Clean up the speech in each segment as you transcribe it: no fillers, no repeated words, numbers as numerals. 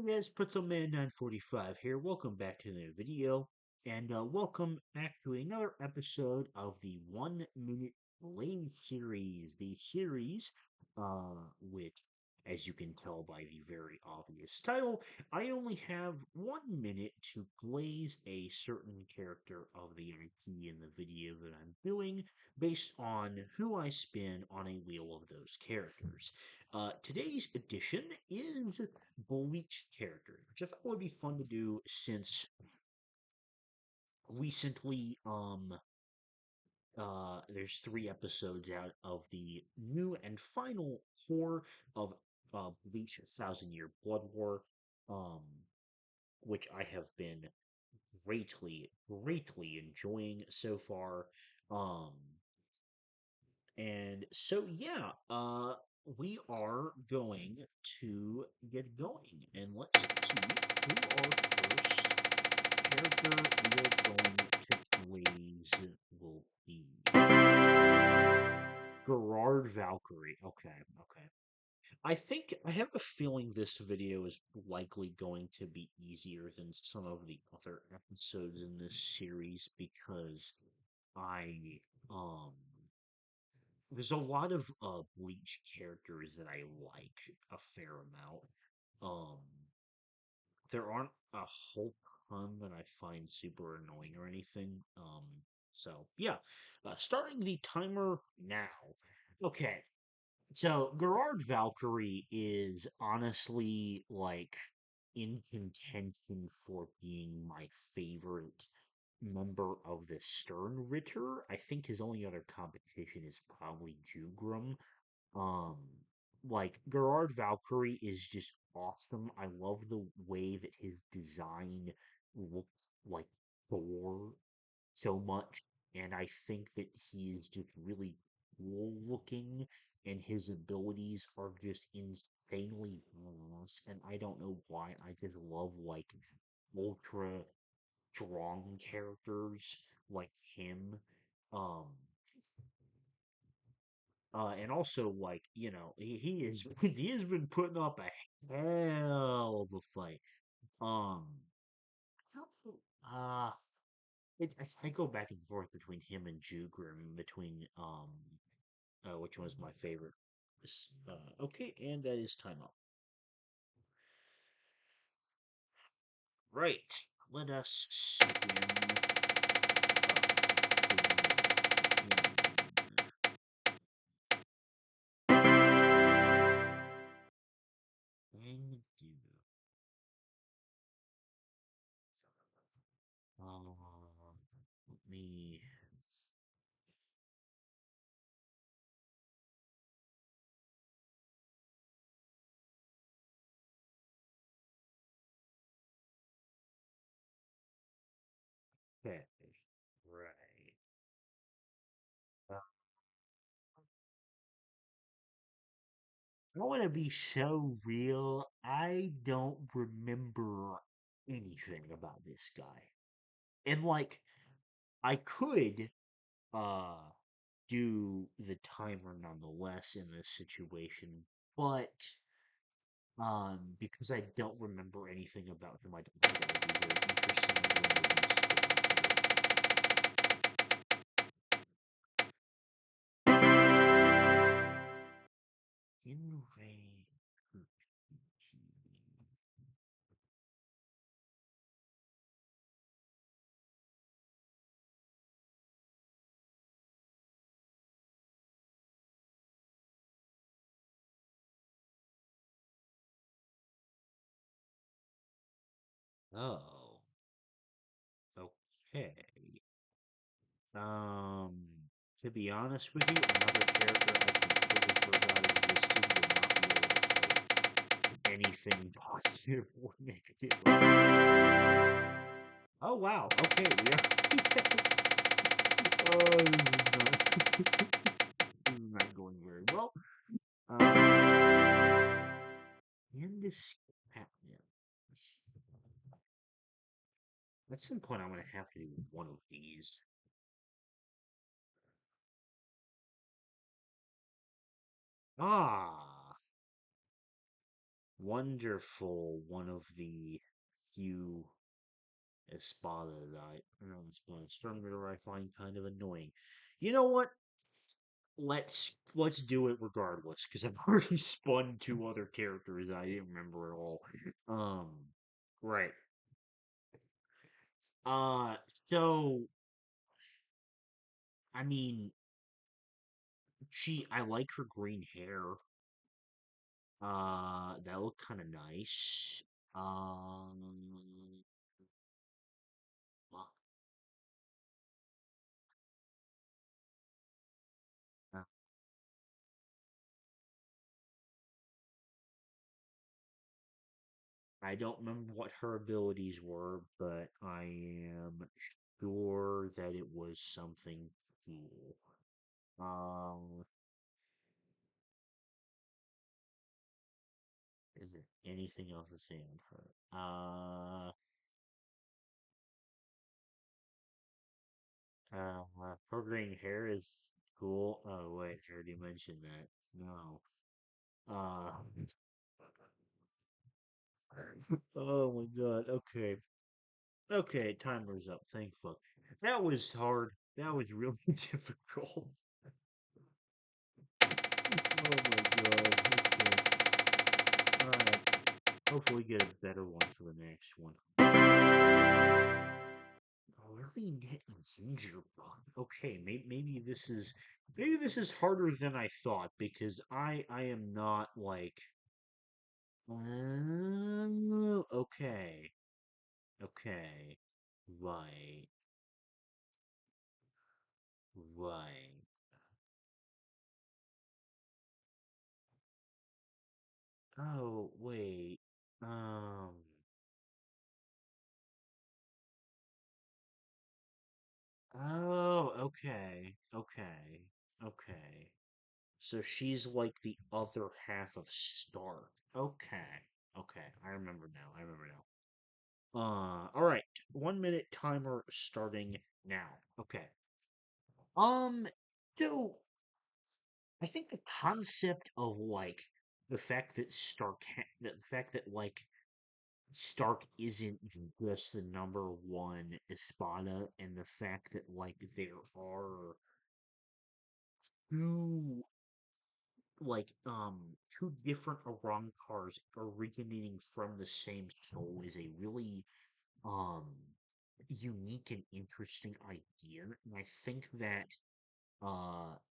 Hey guys, Putzelman 945 here. Welcome back to the video, and welcome back to another episode of the 1 Minute Glaze series. The series, which, as you can tell by the very obvious title, I only have 1 minute to glaze a certain character of the IP in the video that I'm doing, based on who I spin on a wheel of those characters. Today's edition is Bleach character, which I thought would be fun to do since recently there's 3 episodes out of the new and final core of Bleach Thousand Year Blood War, um which I have been greatly enjoying so far. Um And so, yeah, we are going to get going, and let's see who our first character we are going to blaze will be. Gerard Valkyrie. Okay. I think I have a feeling this video is likely going to be easier than some of the other episodes in this series because I um there's a lot of Bleach characters that I like a fair amount. Um, there aren't a whole ton that I find super annoying or anything. So yeah, starting the timer now. Okay, so Gerard Valkyrie is honestly like in contention for being my favorite member of the Stern Ritter. I think his only other competition is probably Jugrum. Um, like Gerard Valkyrie is just awesome. I love the way that his design looks like Thor so much, and I think that he is just really cool looking, and his abilities are just insanely badass. And I don't know why. I just love like ultra strong characters like him. Um, and also, like, he is he has been putting up a hell of a fight. Um, uh, I go back and forth between him and Jugrim, between which one is my favorite. Okay, and that is time up. Right, let us spin. And do. Let me. Okay, right. Uh, I want to be so real. I don't remember anything about this guy. And like I could uh do the timer nonetheless in this situation, but because I don't remember anything about him, I don't think that would be very interesting when we spin here. In rain. Oh, okay. Um, to be honest with you, another character I completely forgot existed would not be able to say anything positive or negative. Oh wow, okay, we are. Oh, this is not going very well. And this happening. At some point, I'm gonna have to do one of these. Ah, Wonderful. One of the few Espada that Espada Stormbringer I find kind of annoying. You know what? Let's do it regardless because I've already spun two other characters I didn't remember at all. Um, right. Uh, so I mean, I like her green hair. That looked kind of nice. Um, uh, I don't remember what her abilities were, but I am sure that it was something cool. Um, is there anything else to say on her? Her green hair is cool. Oh wait, I already mentioned that. No. Uh, oh my god. Okay. Okay, timer's up. Thank fuck. That was hard. That was really difficult. Oh my god. Okay. Alright. Hopefully get a better one for the next one. Really knitting gingerbread. Okay, maybe this is harder than I thought because I am not like okay. Okay. Right. Right. Oh, wait. Um Oh, okay. Okay. Okay. So she's like the other half of Stark. Okay. Okay. I remember now. I remember now. All right. 1 minute timer starting now. Okay. Um, so I think the concept of like the fact that like Stark isn't just the number one Espada, and the fact that like there are two two different Arrancars originating from the same soul is a really um unique and interesting idea. And I think that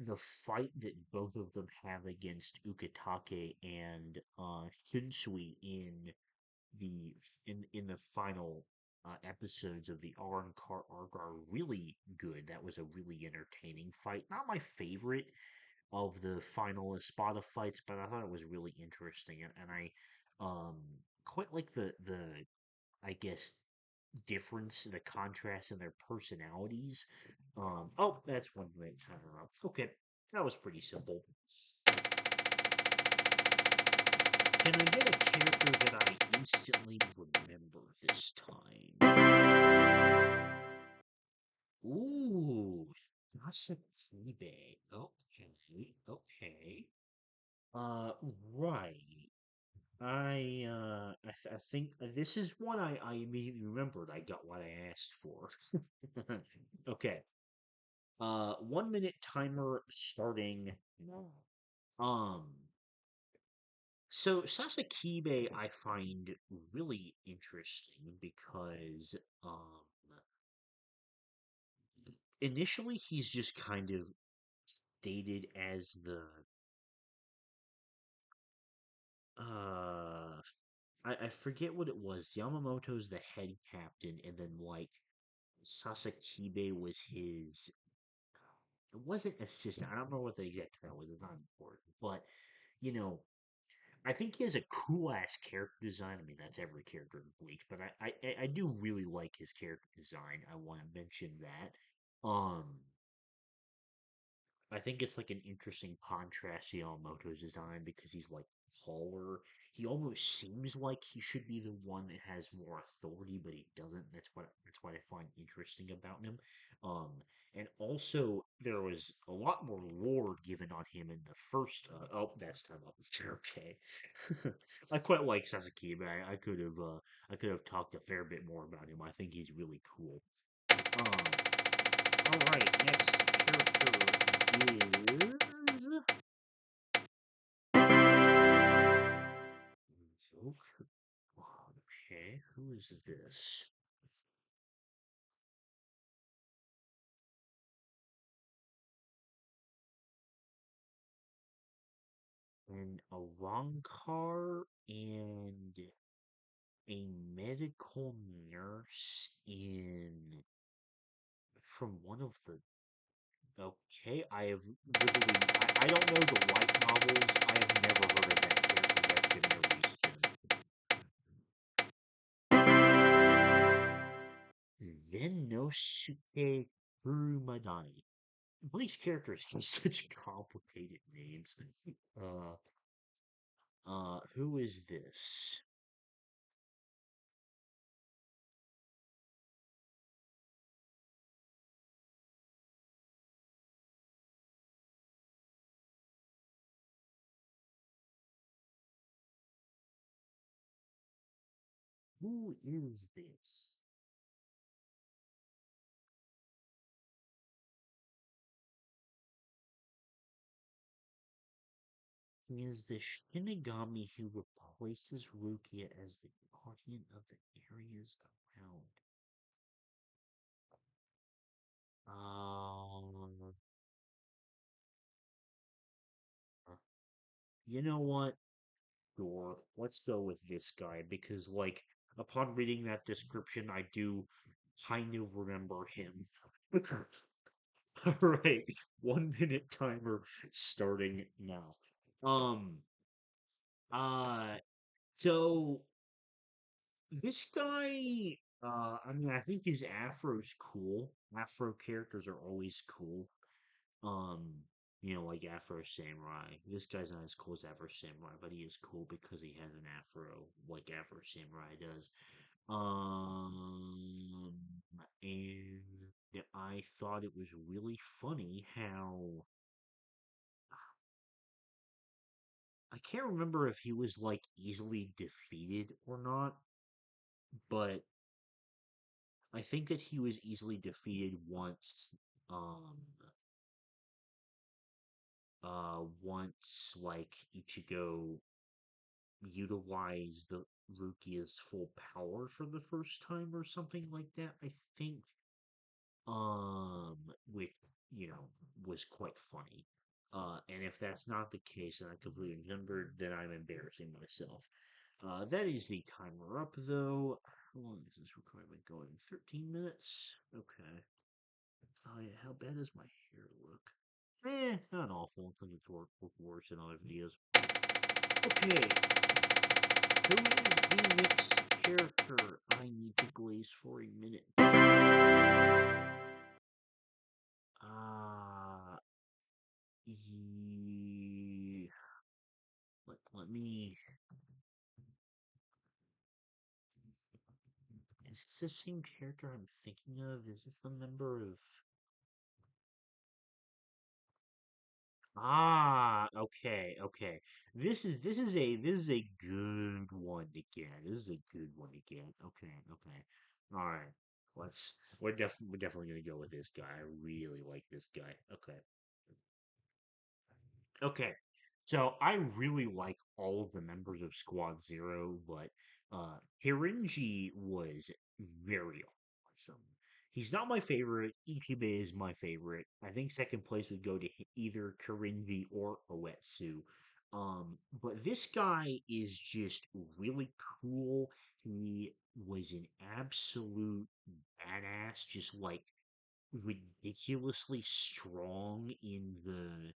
the fight that both of them have against Ukitake and Shinsui in the final episodes of the Arrancar arc are really good. That was a really entertaining fight. Not my favorite of the final Espada fights, but I thought it was really interesting, and I um quite like the I guess difference, the contrast in their personalities. Oh, that's 1 minute timer up. Okay, that was pretty simple. Can I get a character that I instantly remember this time? Ooh, Nasakibe. Okay, okay. Uh, right. I think this is one I immediately remembered. I got what I asked for. Okay. 1 minute timer starting now. Um, so Sasakibe I find really interesting because initially he's just kind of stated as the uh I forget what it was. Yamamoto's the head captain, and then like Sasakibe was his. It wasn't assistant. I don't know what the exact title was. It's not important, but you know, I think he has a cool ass character design. I mean, that's every character in Bleach, but I do really like his character design. I want to mention that. I think it's like an interesting contrast to Yamamoto's design because he's like taller. he almost seems like he should be the one that has more authority, but he doesn't. That's what I find interesting about him. Um, and also there was a lot more lore given on him in the first. Oh, that's time up. Okay, I quite like Sasuke, but I could have talked a fair bit more about him. I think he's really cool. All right, next character is. Okay, who is this? An Arankar and a medical nurse in from one of the. Okay, I have literally. I don't know the light novels. I have never heard of that character. That's been released in. Zenosuke Furumadani. Bleach characters have such complicated names. Uh, who is this? Who is this? He is the Shinigami who replaces Rukia as the guardian of the areas around. Um, uh, you know what? Sure, let's go with this guy because, like, upon reading that description, I do kind of remember him. All right, 1 minute timer starting now. Um, uh, so this guy, I mean, I think his afro's cool. Afro characters are always cool. Um, like Afro Samurai. This guy's not as cool as Afro Samurai, but he is cool because he has an afro, like Afro Samurai does. Um, and I thought it was really funny how I can't remember if he was like easily defeated or not, but I think that he was easily defeated once Ichigo utilized the Rukia's full power for the first time or something like that, I think. Which, you know, was quite funny. And if that's not the case and I completely remembered, then I'm embarrassing myself. That is the timer up though. How long is this recording going? 13 minutes? Okay. Oh yeah, how bad does my hair look? Not awful. I think it's look worse in other videos. Okay, who is the next character I need to glaze for a minute? Uh, ye... let me... Is this the same character I'm thinking of? Is this the member of... Okay, okay. This is a good one to get. This is a good one to get. Okay, okay. All right. We're definitely gonna go with this guy. I really like this guy. Okay. Okay. So I really like all of the members of Squad Zero, but Hirinji was very awesome. He's not my favorite. Ichibe is my favorite. I think second place would go to either Kirinji or Oetsu. But this guy is just really cool. He was an absolute badass, just like ridiculously strong in the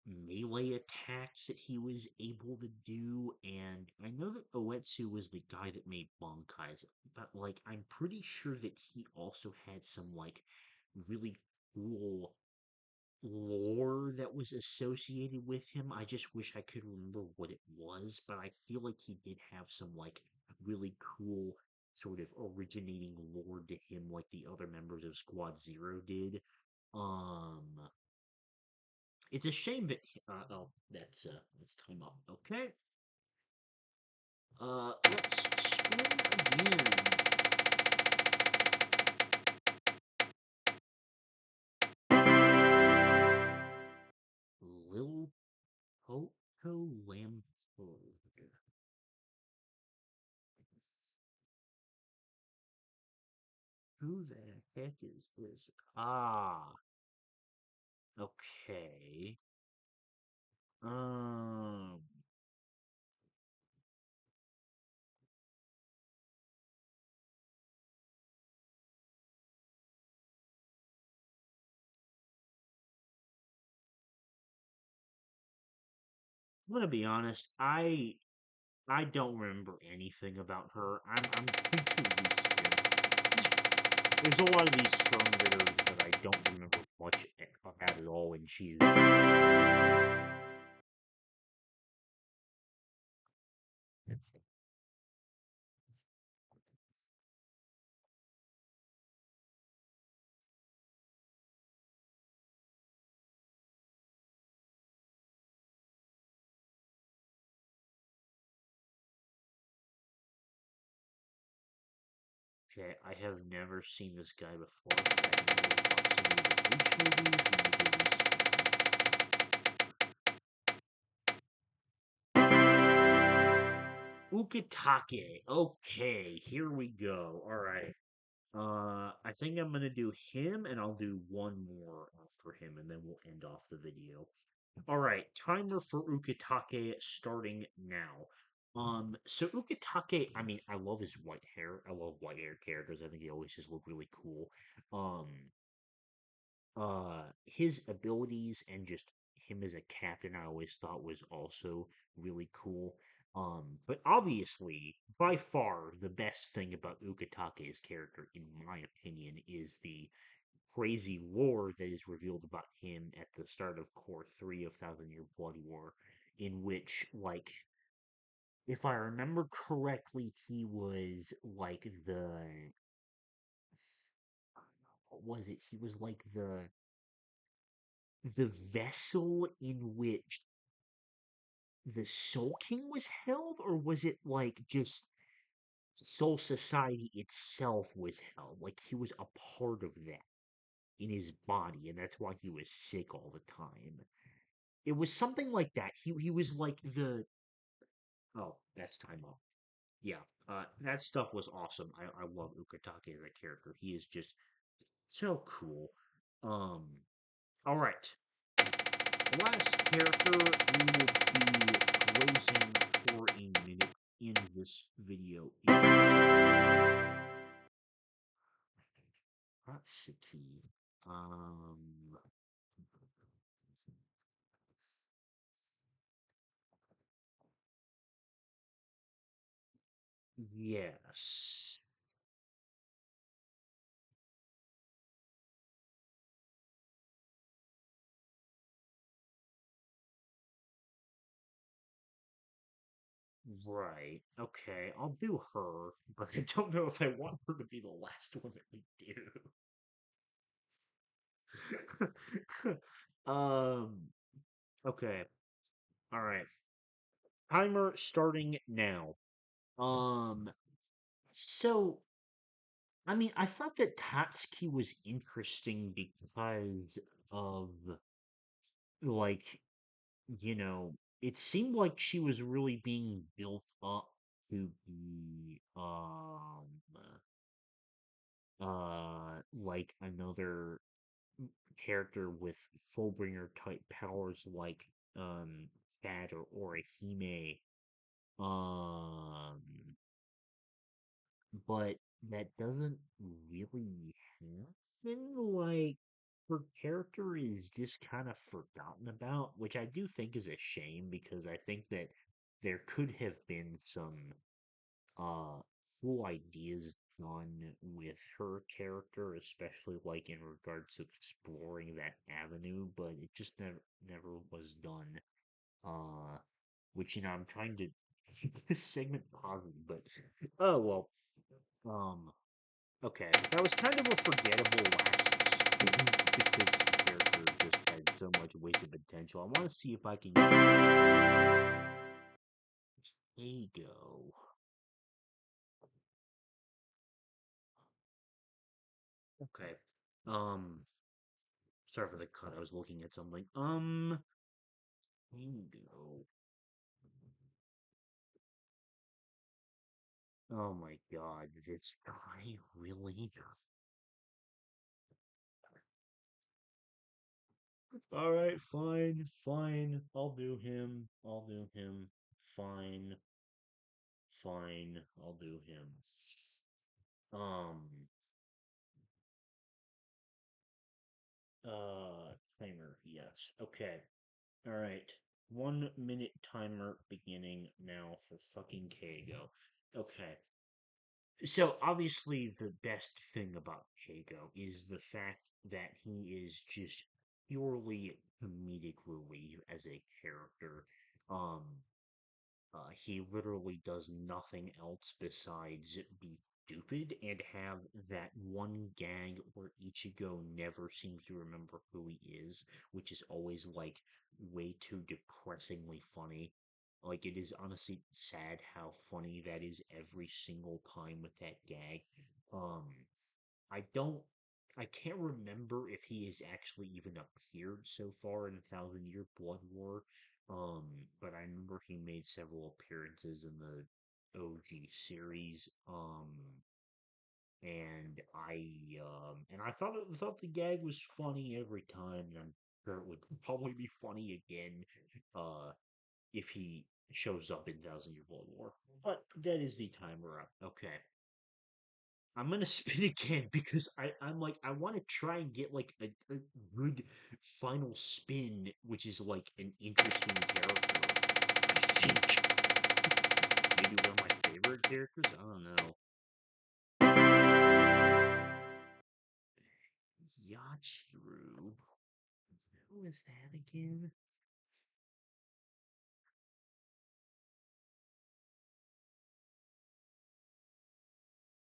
melee attacks that he was able to do, and I know that Oetsu was the guy that made Bankai's, but like I'm pretty sure that he also had some like really cool lore that was associated with him. I just wish I could remember what it was, but I feel like he did have some like really cool sort of originating lore to him like the other members of Squad Zero did. Um it's a shame that oh that's time up. Okay. Let's spin again. Lil Poco Lampard. Who the heck is this? Ah, okay. Um, I'm gonna be honest. I don't remember anything about her. I'm going to reskin. There's a lot of these strong bitters that I don't remember much at all, and she's okay. I have never seen this guy before, but I know he watched some of the Bleach movies. We need to Ukitake. Okay, here we go. All right. I think I'm gonna do him, and I'll do one more after him, and then we'll end off the video. All right, timer for Ukitake starting now. So Ukitake, I mean, I love his white hair. I love white hair characters. I think they always just look really cool. Um, his abilities and just him as a captain, I always thought was also really cool. But obviously, by far, the best thing about Ukitake's character, in my opinion, is the crazy lore that is revealed about him at the start of Core 3 of Thousand Year Blood War, in which, like, if I remember correctly, he was like what was it? He was like the vessel in which the Soul King was held, or was it like just Soul Society itself was held? Like he was a part of that in his body, and that's why he was sick all the time. It was something like that. He was like the oh, that's time up. Yeah, that stuff was awesome. I love Ukitake as a character. He is just so cool. Um, all right. The last character we will be glazing for a minute in this video is Hatsuki. Um, yes. Right. Okay, I'll do her, but I don't know if I want her to be the last one that we do. Okay. All right. Timer starting now. Um, so I mean, I thought that Tatsuki was interesting because of like, it seemed like she was really being built up to be like another character with Fullbringer type powers like Kat or Orihime. Um but that doesn't really happen. Like, her character is just kind of forgotten about, which I do think is a shame because I think that there could have been some uh cool ideas done with her character, especially like in regards to exploring that avenue, but it just never was done. Uh, which I'm trying to keep this segment positive, but oh well. Um, okay, that was kind of a forgettable last spin because the character just had so much wasted potential. I want to see if I can. There you go. Okay. Um, sorry for the cut. I was looking at something. There you go. Oh my God, this guy really? All right, fine, fine. I'll do him. I'll do him. Fine, fine. I'll do him. Um, timer. Yes. Okay. All right. 1 minute timer beginning now for fucking Kago. Okay. So obviously the best thing about Kago is the fact that he is just purely comedic relief as a character. Um, he literally does nothing else besides be stupid and have that one gag where Ichigo never seems to remember who he is, which is always like way too depressingly funny. Like it is honestly sad how funny that is every single time with that gag. Um, I don't I can't remember if he has actually even appeared so far in Thousand Year Blood War. But I remember he made several appearances in the OG series. And I thought the gag was funny every time, and I'm sure it would probably be funny again, uh, if he shows up in Thousand Year Blood War. But that is the timer up. Okay. I'm gonna spin again because I'm like I want to try and get like a good final spin, which is like an interesting character. I think maybe one of my favorite characters. I don't know. Yachiru. Who is that again?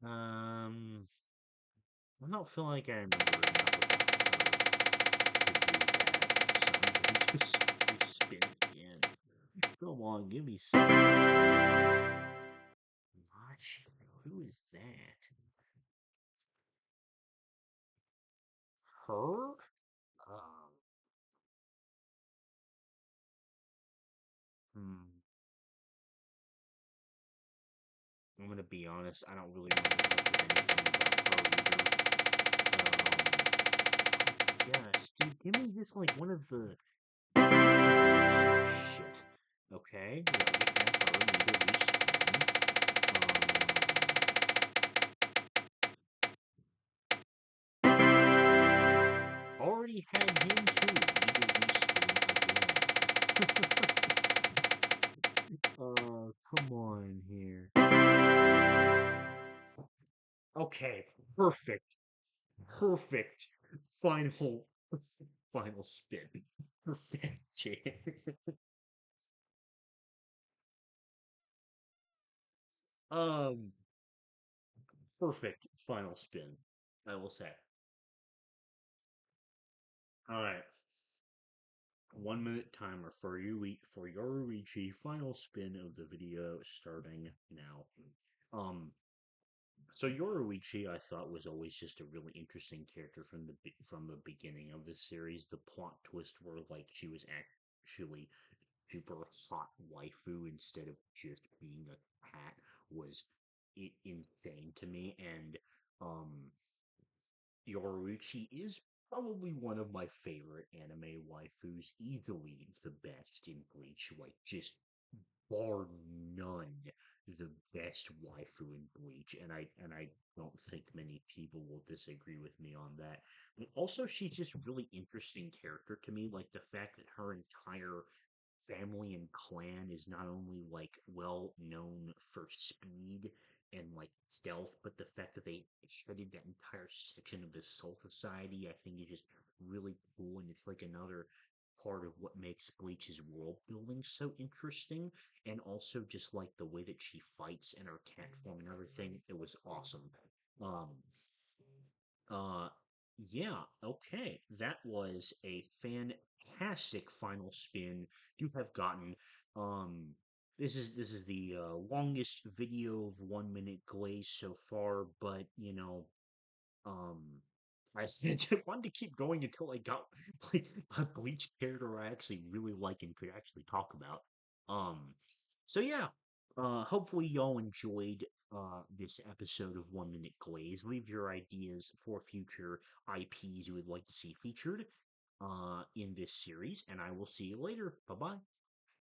Um, I don't feel like I remember enough about her to do that, so I'm going to spin again. Come on, give me some. Yachiru. Who is that? Her? Um, hmm, I'm gonna be honest. I don't really remember much of anything about her either. Yes, dude, give me just like one of the shit. Okay, we already had her. Need already had him too. Need again. Come on here. Okay, perfect. Perfect. Final final spin. Perfect. um Perfect final spin, I will say. All right. 1 minute timer for you for Yoruichi final spin of the video starting now. Um so Yoruichi I thought was always just a really interesting character from the beginning of this series. The plot twist where like she was actually super hot waifu instead of just being a cat was insane to me. And um Yoruichi is probably one of my favorite anime waifus, easily the best in Bleach, like just bar none, the best waifu in Bleach, and I don't think many people will disagree with me on that. But also, she's just really interesting character to me, like the fact that her entire family and clan is not only like well known for speed and like stealth, but the fact that they shredded that entire section of the Soul Society, I think is just really cool, and it's like another part of what makes Bleach's world building so interesting, and also just like the way that she fights in her cat form and everything, it was awesome. Um, uh, yeah, okay. That was a fantastic final spin you have gotten. Um, this is the longest video of 1 minute glaze so far, but um, I wanted to keep going until I got like a Bleach character I actually really like and could actually talk about. Um, so yeah, hopefully y'all enjoyed this episode of 1 Minute Glaze. Leave your ideas for future IPs you would like to see featured in this series, and I will see you later. Bye bye.